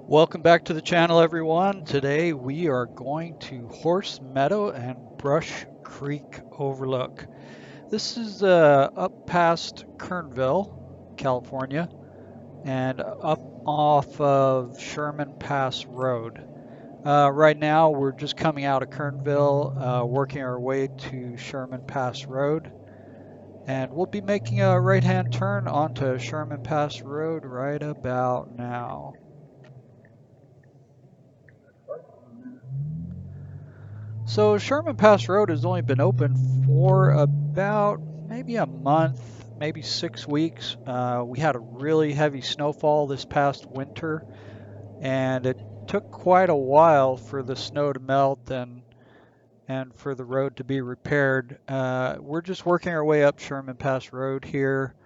Welcome back to the channel, everyone. Today we are going to Horse Meadow and Brush Creek Overlook. This is up past Kernville, California, and up off of Sherman Pass Road. Right now we're just coming out of Kernville, working our way to Sherman Pass Road, and we'll be making a right-hand turn onto Sherman Pass Road right about now. So Sherman Pass Road has only been open for about maybe a month, maybe 6 weeks. We had a really heavy snowfall this past winter, and it took quite a while for the snow to melt and for the road to be repaired. We're just working our way up Sherman Pass Road here.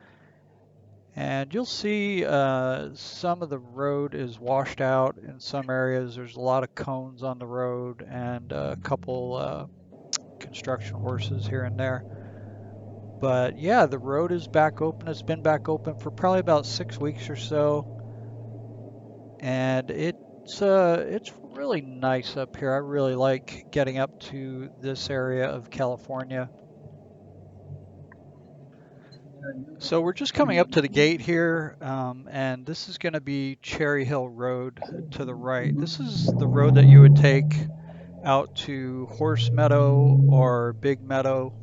And you'll see some of the road is washed out in some areas. There's a lot of cones on the road and a couple construction horses here and there. But yeah, the road is back open. It's been back open for probably about 6 weeks or so. And it's really nice up here. I really like getting up to this area of California. So we're just coming up to the gate here, and this is going to be Cherry Hill Road to the right. This is the road that you would take out to Horse Meadow or Big Meadow.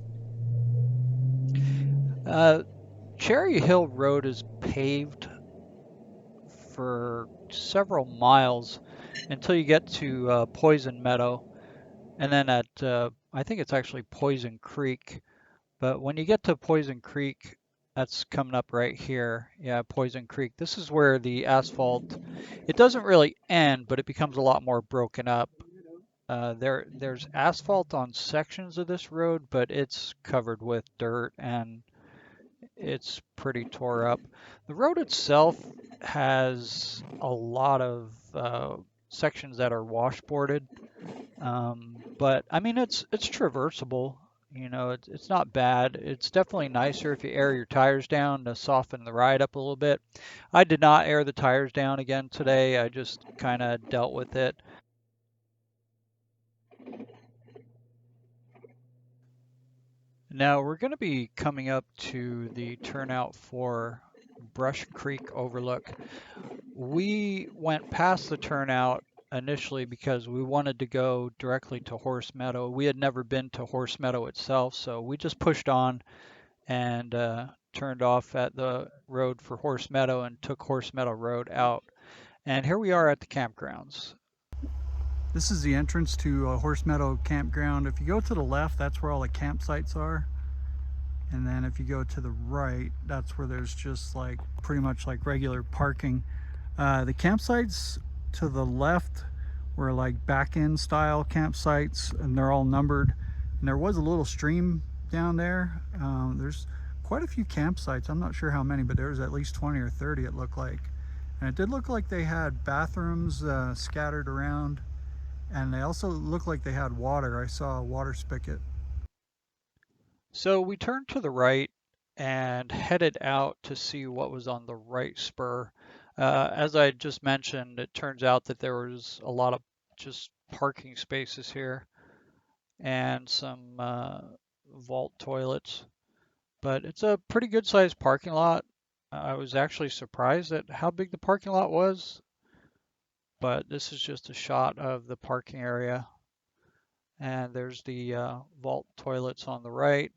Cherry Hill Road is paved for several miles until you get to Poison Meadow, and then at I think it's actually Poison Creek. But when you get to Poison Creek, that's coming up right here. Yeah, Poison Creek. This is where the asphalt, it doesn't really end, but it becomes a lot more broken up. There's asphalt on sections of this road, but it's covered with dirt and it's pretty tore up. The road itself has a lot of sections that are washboarded, but I mean it's traversable. You know, it's not bad. It's definitely nicer if you air your tires down to soften the ride up a little bit. I did not air the tires down again today. I just kind of dealt with it. Now we're going to be coming up to the turnout for Brush Creek Overlook. We went past the turnout initially because we wanted to go directly to Horse Meadow. We had never been to Horse Meadow itself, so we just pushed on and turned off at the road for Horse Meadow and took Horse Meadow Road out. And here we are at the campgrounds. This is the entrance to Horse Meadow Campground. If you go to the left, that's where all the campsites are. And then if you go to the right, that's where there's just like pretty much like regular parking. The campsites to the left were like back-end style campsites, and they're all numbered. And there was a little stream down there. There's quite a few campsites. I'm not sure how many, but there was at least 20 or 30 it looked like. And it did look like they had bathrooms scattered around, and they also looked like they had water. I saw a water spigot. So we turned to the right and headed out to see what was on the right spur. As I just mentioned, it turns out that there was a lot of just parking spaces here and some vault toilets, but it's a pretty good sized parking lot. I was actually surprised at how big the parking lot was, but this is just a shot of the parking area, and there's the vault toilets on the right.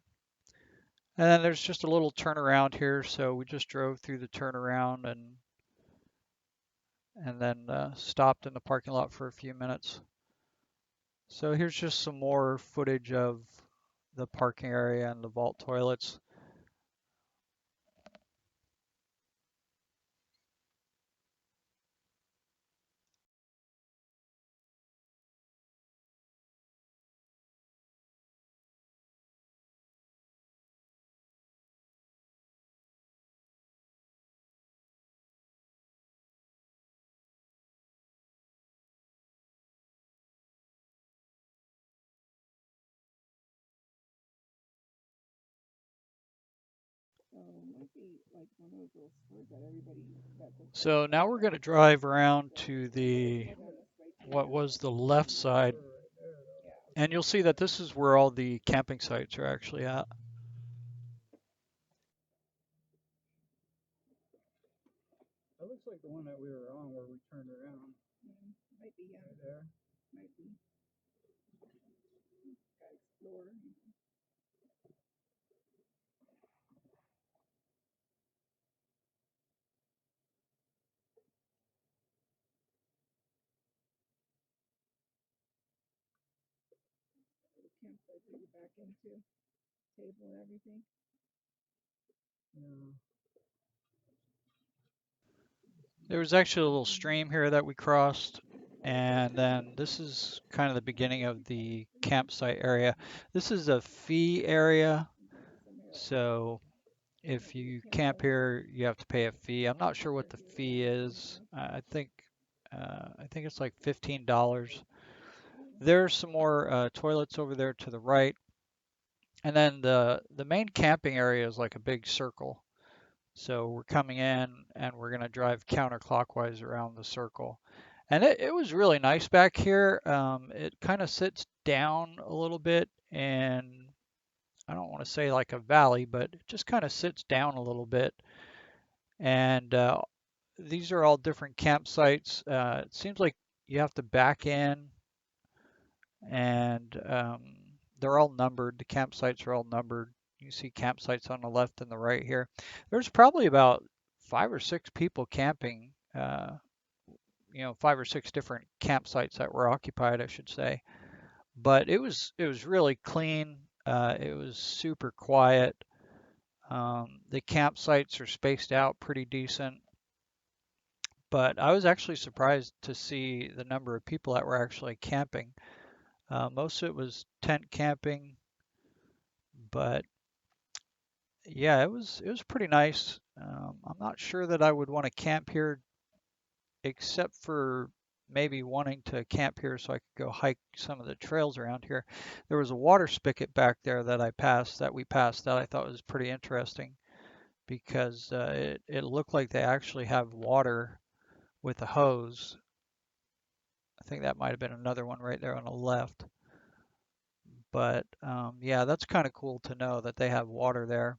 And then there's just a little turnaround here, so we just drove through the turnaround and then stopped in the parking lot for a few minutes. So here's just some more footage of the parking area and the vault toilets. So now we're going to drive around to what was the left side, and you'll see that this is where all the camping sites are actually at. That looks like the one that we were on where we turned around. Might be, Right there. might be. Gotta explore. The campsite that you're back into, table and everything. Yeah. There was actually a little stream here that we crossed, and then this is kind of the beginning of the campsite area. This is a fee area, so if you camp here, you have to pay a fee. I'm not sure what the fee is. I think it's like $15. There's some more toilets over there to the right, and then the main camping area is like a big circle. So we're coming in and we're going to drive counterclockwise around the circle. And it was really nice back here. It kind of sits down a little bit, and I don't want to say like a valley, but it just kind of sits down a little bit. And these are all different campsites. It seems like you have to back in, and they're all numbered. The campsites are all numbered. You see campsites on the left and the right here. There's probably about 5 or 6 people camping. 5 or 6 different campsites that were occupied, I should say. But it was really clean. It was super quiet. The campsites are spaced out pretty decent. But I was actually surprised to see the number of people that were actually camping. Most of it was tent camping, but yeah, it was pretty nice. I'm not sure that I would want to camp here, except for maybe wanting to camp here so I could go hike some of the trails around here. There was a water spigot back there that we passed that I thought was pretty interesting because it looked like they actually have water with a hose. I think that might have been another one right there on the left. But yeah, that's kind of cool to know that they have water there.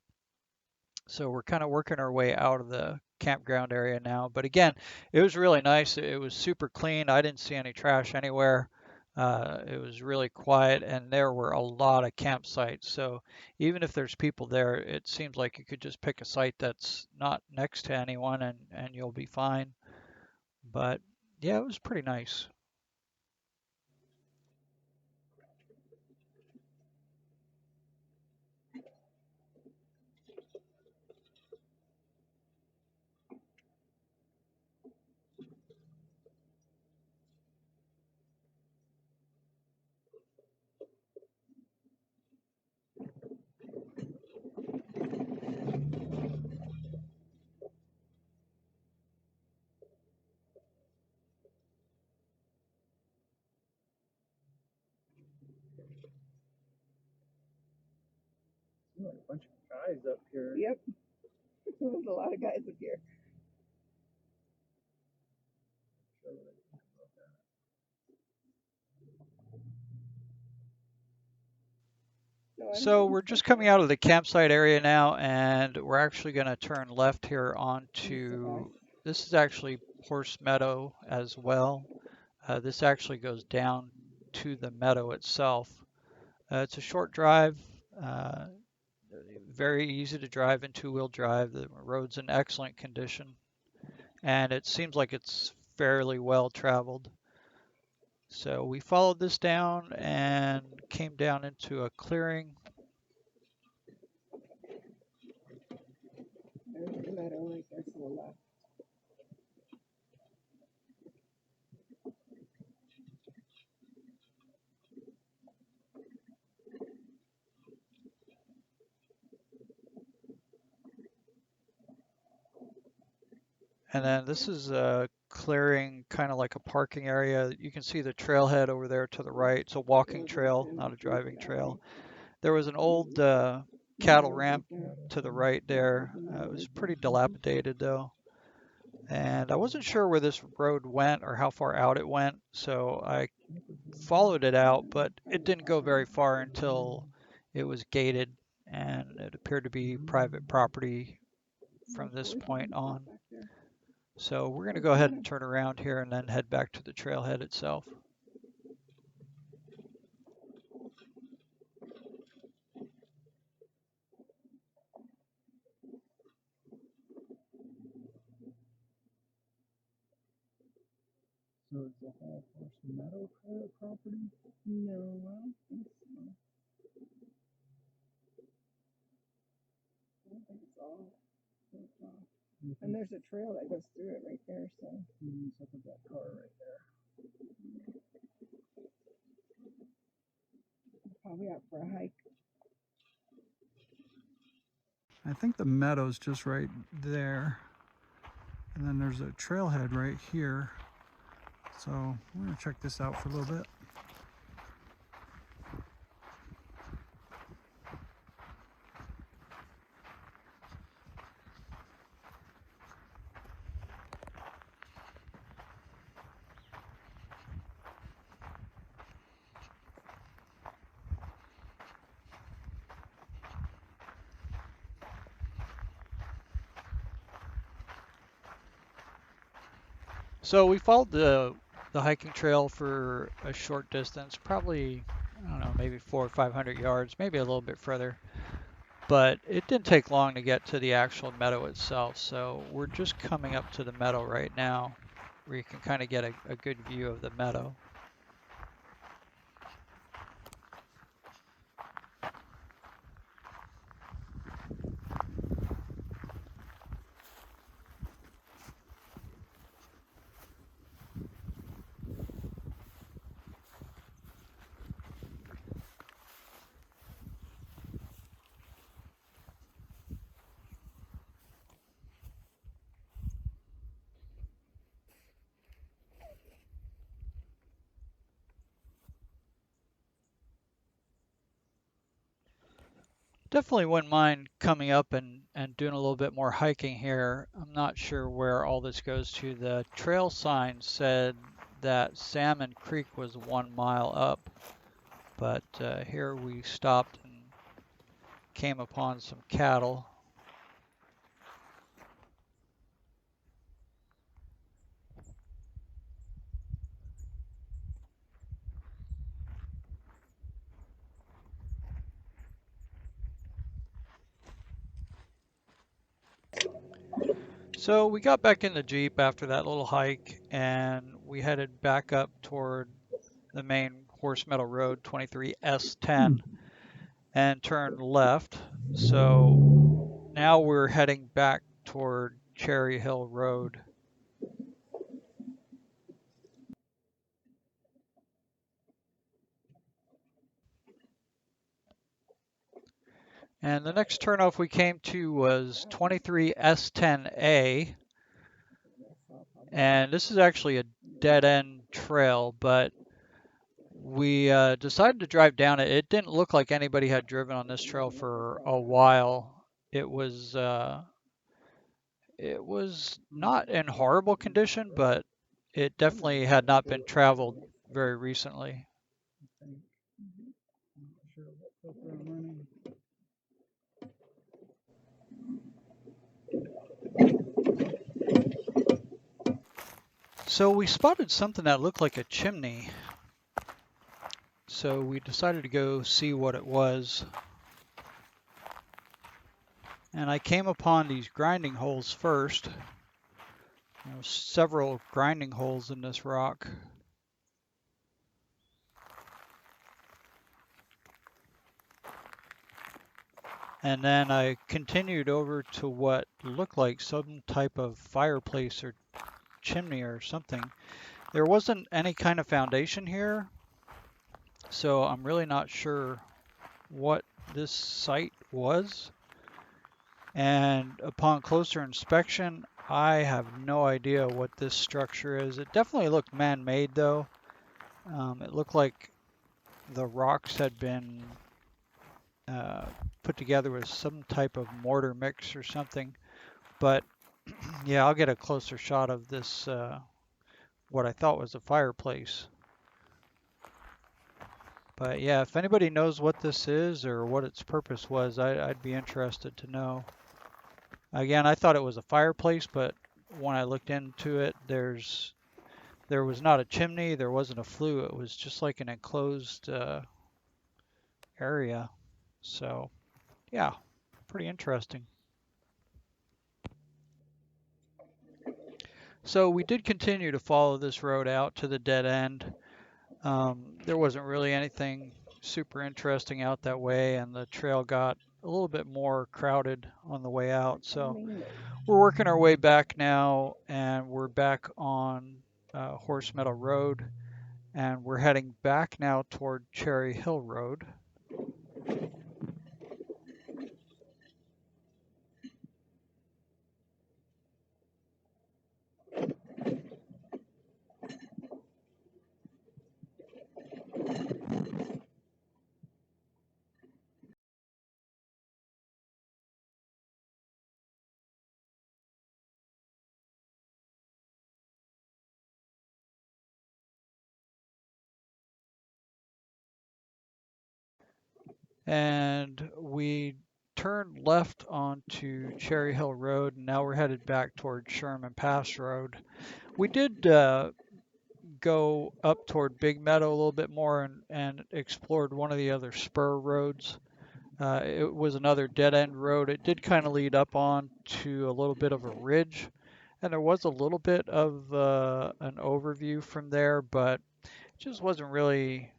So we're kind of working our way out of the campground area now. But again, it was really nice. It was super clean. I didn't see any trash anywhere. It was really quiet, and there were a lot of campsites. So even if there's people there, it seems like you could just pick a site that's not next to anyone, and you'll be fine. But yeah, it was pretty nice. Like a bunch of guys up here. Yep. There's a lot of guys up here. So we're just coming out of the campsite area now, and we're actually going to turn left here onto, this is actually Horse Meadow as well. This actually goes down to the meadow itself. It's a short drive, uh, very easy to drive in two-wheel drive. The road's in excellent condition, and it seems like it's fairly well traveled. So we followed this down and came down into a clearing. There's the meadow right there to the left. And then this is a clearing, kind of like a parking area. You can see the trailhead over there to the right. It's a walking trail, not a driving trail. There was an old cattle ramp to the right there. It was pretty dilapidated though. And I wasn't sure where this road went or how far out it went, so I followed it out, but it didn't go very far until it was gated, and it appeared to be private property from this point on. So we're going to go ahead and turn around here and then head back to the trailhead itself. So is the whole horse meadow private property? No, I don't think so. I don't think it's all. And there's a trail that goes through it right there, so. Look at that car right there. Probably out for a hike. I think the meadow's just right there. And then there's a trailhead right here. So we're gonna check this out for a little bit. So we followed the hiking trail for a short distance, probably, I don't know, maybe 400 or 500 yards, maybe a little bit further. But it didn't take long to get to the actual meadow itself. So we're just coming up to the meadow right now, where you can kind of get a good view of the meadow. Definitely wouldn't mind coming up and doing a little bit more hiking here. I'm not sure where all this goes to. The trail sign said that Salmon Creek was 1 mile up, but here we stopped and came upon some cattle. So we got back in the Jeep after that little hike, and we headed back up toward the main Horse Meadow Road 23S10 and turned left. So now we're heading back toward Cherry Hill Road. And the next turnoff we came to was 23S10A. And this is actually a dead end trail, but we decided to drive down it. It didn't look like anybody had driven on this trail for a while. It was not in horrible condition, but it definitely had not been traveled very recently. So we spotted something that looked like a chimney. So we decided to go see what it was. And I came upon these grinding holes first. There were several grinding holes in this rock. And then I continued over to what looked like some type of fireplace or chimney or something. There wasn't any kind of foundation here, so I'm really not sure what this site was. And upon closer inspection, I have no idea what this structure is. It definitely looked man-made though. It looked like the rocks had been put together with some type of mortar mix or something. But yeah, I'll get a closer shot of this, what I thought was a fireplace. But yeah, if anybody knows what this is or what its purpose was, I'd be interested to know. Again, I thought it was a fireplace, but when I looked into it, there was not a chimney, there wasn't a flue. It was just like an enclosed area. So yeah, pretty interesting. So we did continue to follow this road out to the dead end. There wasn't really anything super interesting out that way, and the trail got a little bit more crowded on the way out. So we're working our way back now, and we're back on Horse Meadow Road, and we're heading back now toward Cherry Hill Road. And we turned left onto Cherry Hill Road, and now we're headed back toward Sherman Pass Road. We did go up toward Big Meadow a little bit more and explored one of the other spur roads. It was another dead end road. It did kind of lead up on to a little bit of a ridge, and there was a little bit of an overview from there, but it just wasn't really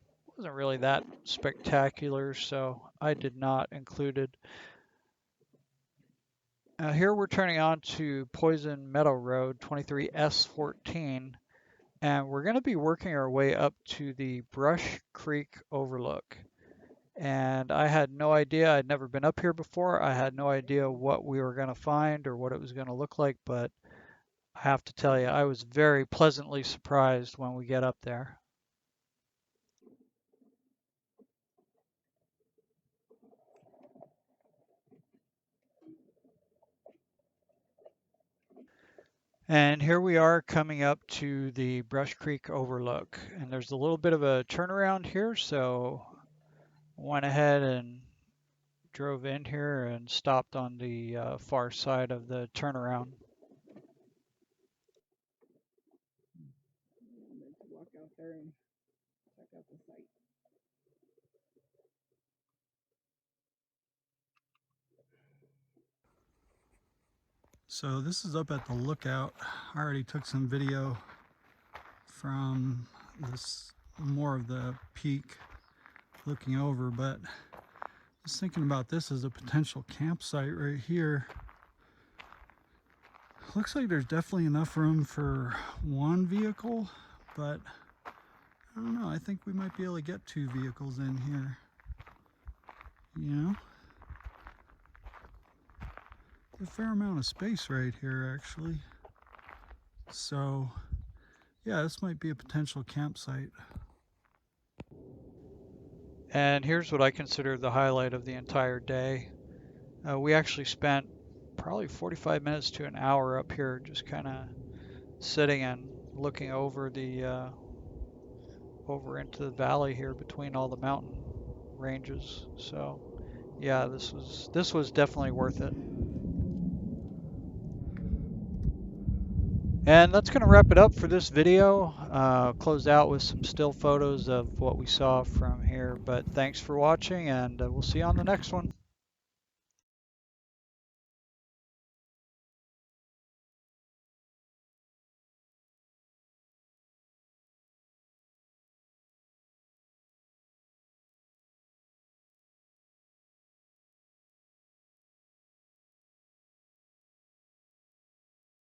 that spectacular, so I did not include it. Here we're turning on to Poison Meadow Road 23S14, and we're going to be working our way up to the Brush Creek Overlook. And I had no idea, I'd never been up here before. I had no idea what we were going to find or what it was going to look like, but I have to tell you, I was very pleasantly surprised when we get up there. And here we are coming up to the Brush Creek Overlook. And there's a little bit of a turnaround here, so went ahead and drove in here and stopped on the far side of the turnaround. Walk out there and check out the site. So this is up at the lookout. I already took some video from this, more of the peak looking over, but I was thinking about this as a potential campsite right here. Looks like there's definitely enough room for one vehicle, but I don't know, I think we might be able to get two vehicles in here, you know? A fair amount of space right here actually. So yeah, this might be a potential campsite. And here's what I consider the highlight of the entire day. We actually spent probably 45 minutes to an hour up here just kind of sitting and looking over the over into the valley here between all the mountain ranges. So yeah, this was definitely worth it. And that's going to wrap it up for this video. Close out with some still photos of what we saw from here. But thanks for watching, and we'll see you on the next one.